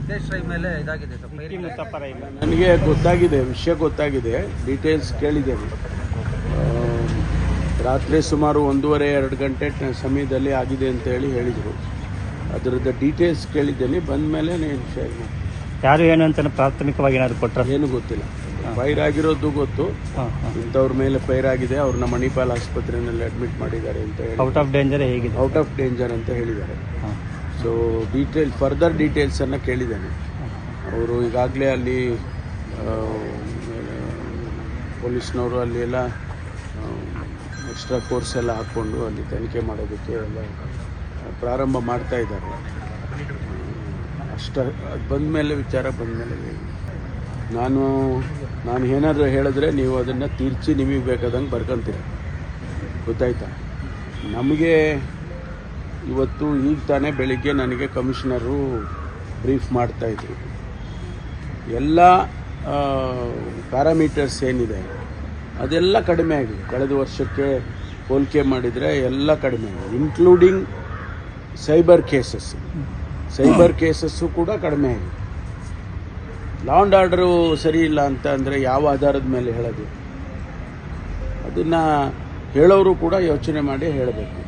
ಸಿದ್ದೇಶ್ ರೈ ಮೇಲೆ ಇದಾಗಿದೆ ಸರ್. ನನಗೆ ಗೊತ್ತಾಗಿದೆ, ವಿಷಯ ಗೊತ್ತಾಗಿದೆ, ಡೀಟೇಲ್ಸ್ ಕೇಳಿದ್ದೇನೆ. ರಾತ್ರಿ ಸುಮಾರು 1:30-2 ಗಂಟೆ ಸಮಯದಲ್ಲಿ ಆಗಿದೆ ಅಂತ ಹೇಳಿದರು. ಅದರದ್ದು ಡೀಟೇಲ್ಸ್ ಕೇಳಿದ್ದೇನೆ. ಬಂದ ಮೇಲೆ ನಾನು ಶೇರ್ ಮಾಡಿ. ಯಾರು ಏನು ಅಂತ ಪ್ರಾಥಮಿಕವಾಗಿ ಏನಾದ್ರು ಕೊಟ್ಟರೆ ಏನು ಗೊತ್ತಿಲ್ಲ. ಫೈರ್ ಆಗಿರೋದು ಗೊತ್ತು, ಇಂಥವ್ರ ಮೇಲೆ ಫೈರ್ ಆಗಿದೆ, ಅವ್ರನ್ನ ಮಣಿಪಾಲ್ ಆಸ್ಪತ್ರೆಯಲ್ಲಿ ಅಡ್ಮಿಟ್ ಮಾಡಿದ್ದಾರೆ ಅಂತ ಹೇಳಿ. ಔಟ್ ಆಫ್ ಡೇಂಜರ್ ಹೇಗಿದೆ? ಔಟ್ ಆಫ್ ಡೇಂಜರ್ ಅಂತ ಹೇಳಿದ್ದಾರೆ. ಸೊ ಫರ್ದರ್ ಡೀಟೇಲ್ಸನ್ನು ಕೇಳಿದ್ದೇನೆ. ಅವರು ಈಗಾಗಲೇ ಅಲ್ಲಿ ಪೊಲೀಸ್ನವರು ಅಲ್ಲಿ ಎಲ್ಲ ಎಕ್ಸ್ಟ್ರಾ ಕೋರ್ಸ್ ಎಲ್ಲ ಹಾಕ್ಕೊಂಡು ಅಲ್ಲಿ ತನಿಖೆ ಮಾಡೋದಕ್ಕೆ ಎಲ್ಲ ಪ್ರಾರಂಭ ಮಾಡ್ತಾ ಇದ್ದಾರೆ. ಅದು ಬಂದ ಮೇಲೆ ವಿಚಾರ ಬಂದ ಮೇಲೆ ನಾನು ಏನಾದರೂ ಹೇಳಿದ್ರೆ ನೀವು ಅದನ್ನು ತೀರ್ಚಿ ನಿಮಗೆ ಬೇಕಾದಂಗೆ ಬರ್ಕೊಂತೀರ, ಗೊತ್ತಾಯ್ತಾ? ನಮಗೆ ಇವತ್ತು ಈಗ ತಾನೇ ಬೆಳಿಗ್ಗೆ ನನಗೆ ಕಮಿಷನರು ಬ್ರೀಫ್ ಮಾಡ್ತಾಯಿದ್ರು. ಎಲ್ಲ ಪ್ಯಾರಾಮೀಟರ್ಸ್ ಏನಿದೆ ಅದೆಲ್ಲ ಕಡಿಮೆ ಆಗಿದೆ. ಕಳೆದ ವರ್ಷಕ್ಕೆ ಹೋಲಿಕೆ ಮಾಡಿದರೆ ಎಲ್ಲ ಕಡಿಮೆ ಆಗಿದೆ, ಇನ್ಕ್ಲೂಡಿಂಗ್ ಸೈಬರ್ ಕೇಸಸ್ಸು ಕೂಡ ಕಡಿಮೆ ಆಗಿದೆ. ಲಾ ಆ್ಯಂಡ್ ಆರ್ಡರು ಸರಿ ಇಲ್ಲ ಅಂತ ಅಂದರೆ ಯಾವ ಆಧಾರದ ಮೇಲೆ ಹೇಳೋದು? ಅದನ್ನು ಹೇಳೋರು ಕೂಡ ಯೋಚನೆ ಮಾಡಿ ಹೇಳಬೇಕು.